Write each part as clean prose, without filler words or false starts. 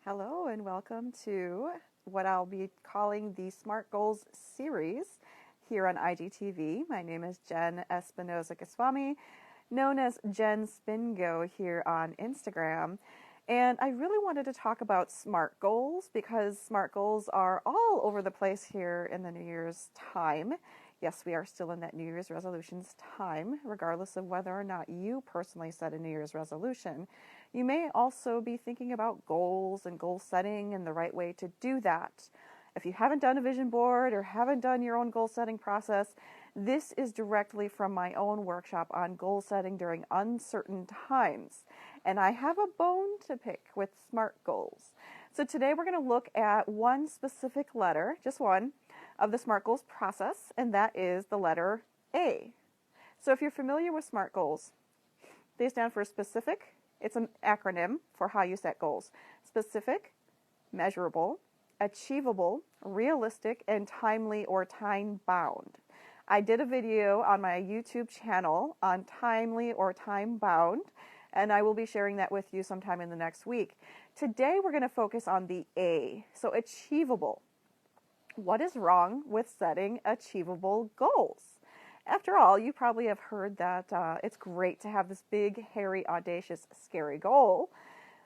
Hello and welcome to what I'll be calling the Smart Goals series here on IGTV. My name is Jenn Espinosa-Goswami, known as Jenn Spingo here on Instagram. And I really wanted to talk about SMART goals because SMART goals are all over the place here in the New Year's time. Yes, we are still in that New Year's resolutions time, regardless of whether or not you personally set a New Year's resolution. You may also be thinking about goals and goal setting and the right way to do that. If you haven't done a vision board or haven't done your own goal setting process, this is directly from my own workshop on goal setting during uncertain times. And I have a bone to pick with SMART goals. So today we're going to look at one specific letter, just one, of the SMART goals process, and that is the letter A. So if you're familiar with SMART goals, they stand for specific. It's an acronym for how you set goals. Specific, measurable, achievable, realistic, and timely or time-bound. I did a video on my YouTube channel on timely or time-bound, and I will be sharing that with you sometime in the next week. Today we're going to focus on the A, so achievable. What is wrong with setting achievable goals? After all, you probably have heard that it's great to have this big, hairy, audacious, scary goal,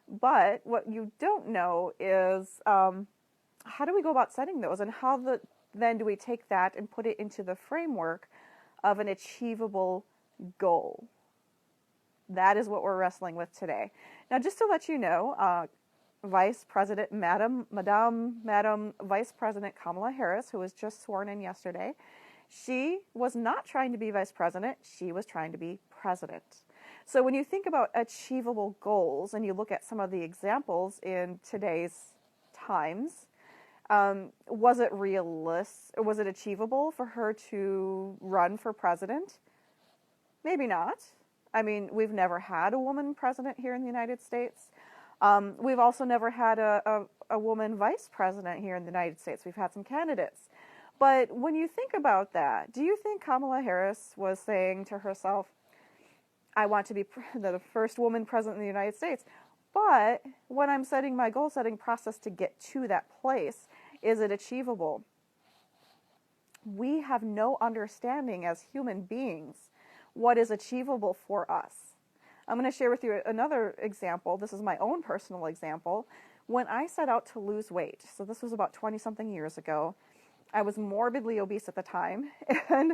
but what you don't know is how do we go about setting those, and then do we take that and put it into the framework of an achievable goal? That is what we're wrestling with today. Now, just to let you know, Vice President, Madam Vice President Kamala Harris, who was just sworn in yesterday, she was not trying to be vice president, she was trying to be president. So when you think about achievable goals and you look at some of the examples in today's times, was it realistic? Was it achievable for her to run for president? Maybe not. I mean, we've never had a woman president here in the United States. We've also never had a woman vice president here in the United States. We've had some candidates. But when you think about that, do you think Kamala Harris was saying to herself, I want to be the first woman president in the United States, but when I'm setting my goal setting process to get to that place, is it achievable? We have no understanding as human beings what is achievable for us. I'm going to share with you another example. This is my own personal example. When I set out to lose weight, so this was about 20-something years ago, I was morbidly obese at the time, and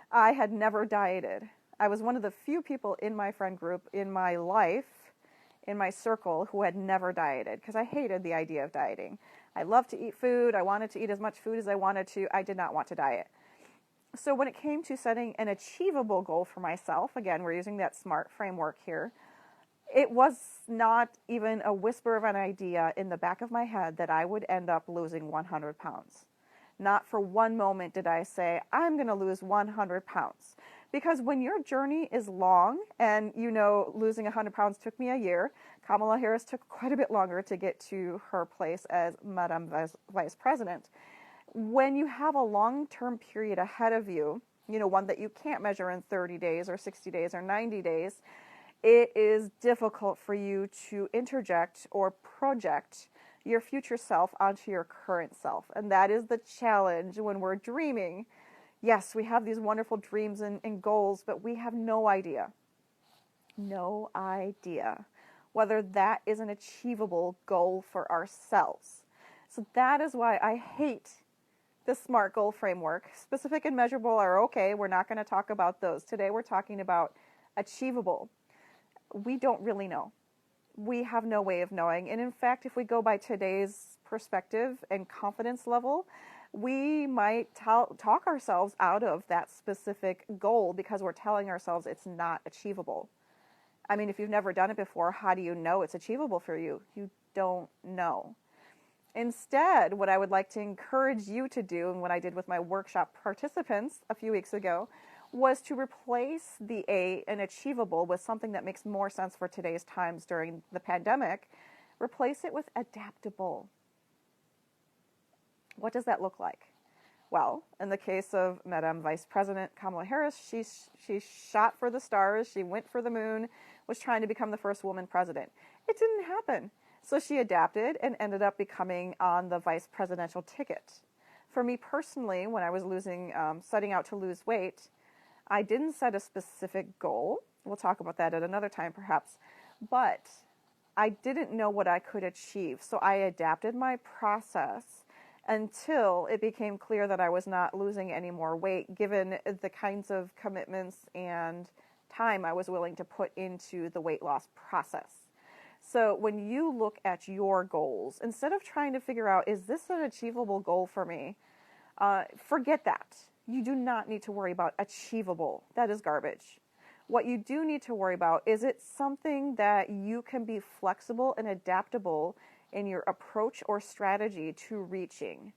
I had never dieted. I was one of the few people in my friend group, in my life, in my circle, who had never dieted, because I hated the idea of dieting. I loved to eat food. I wanted to eat as much food as I wanted to. I did not want to diet. So when it came to setting an achievable goal for myself, again, we're using that SMART framework here, it was not even a whisper of an idea in the back of my head that I would end up losing 100 pounds. Not for one moment did I say, I'm going to lose 100 pounds. Because when your journey is long, and you know losing 100 pounds took me a year, Kamala Harris took quite a bit longer to get to her place as Madam Vice President. When you have a long-term period ahead of you, one that you can't measure in 30 days or 60 days or 90 days, it is difficult for you to interject or project your future self onto your current self. And that is the challenge when we're dreaming. Yes, we have these wonderful dreams and goals, but we have no idea whether that is an achievable goal for ourselves. So that is why I hate the SMART goal framework. Specific and measurable are okay. We're not going to talk about those. Today we're talking about achievable. We don't really know. We have no way of knowing. And in fact, if we go by today's perspective and confidence level, we might talk ourselves out of that specific goal because we're telling ourselves it's not achievable. I mean, if you've never done it before, how do you know it's achievable for you? You don't know. Instead, what I would like to encourage you to do, and what I did with my workshop participants a few weeks ago, was to replace the A and achievable with something that makes more sense for today's times during the pandemic. Replace it with adaptable. What does that look like? Well, in the case of Madam Vice President Kamala Harris, she shot for the stars, she went for the moon, was trying to become the first woman president. It didn't happen. So she adapted and ended up becoming on the vice presidential ticket. For me personally, when I was setting out to lose weight, I didn't set a specific goal. We'll talk about that at another time perhaps. But I didn't know what I could achieve. So I adapted my process until it became clear that I was not losing any more weight, given the kinds of commitments and time I was willing to put into the weight loss process. So when you look at your goals, instead of trying to figure out, is this an achievable goal for me? Forget that. You do not need to worry about achievable. That is garbage. What you do need to worry about is it something that you can be flexible and adaptable in your approach or strategy to reaching.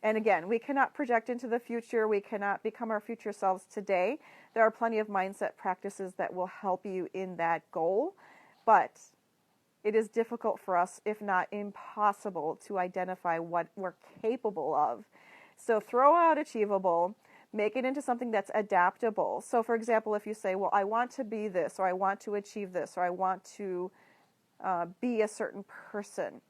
And again, we cannot project into the future. We cannot become our future selves today. There are plenty of mindset practices that will help you in that goal, but it is difficult for us, if not impossible, to identify what we're capable of. So throw out achievable, make it into something that's adaptable. So for example, if you say, well, I want to be this, or I want to achieve this, or I want to be a certain person,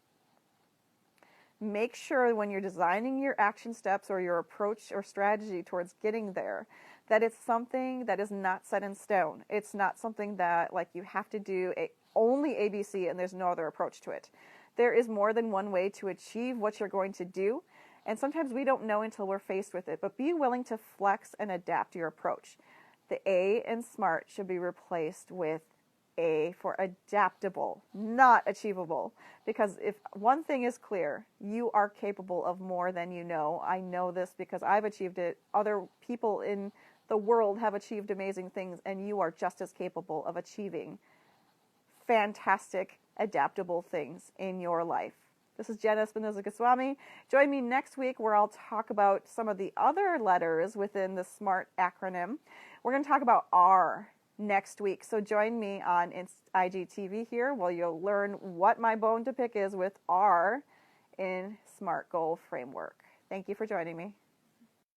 make sure when you're designing your action steps or your approach or strategy towards getting there, that it's something that is not set in stone. It's not something that like you have to do only ABC and there's no other approach to it. There is more than one way to achieve what you're going to do. And sometimes we don't know until we're faced with it, but be willing to flex and adapt your approach. The A in SMART should be replaced with A for adaptable, not achievable. Because if one thing is clear, you are capable of more than you know. I know this because I've achieved it. Other people in the world have achieved amazing things, and you are just as capable of achieving fantastic, adaptable things in your life. This is Jenn Espinosa-Goswami. Join me next week where I'll talk about some of the other letters within the SMART acronym. We're going to talk about R next week. So join me on IGTV here where you'll learn what my bone to pick is with R in SMART Goal Framework. Thank you for joining me.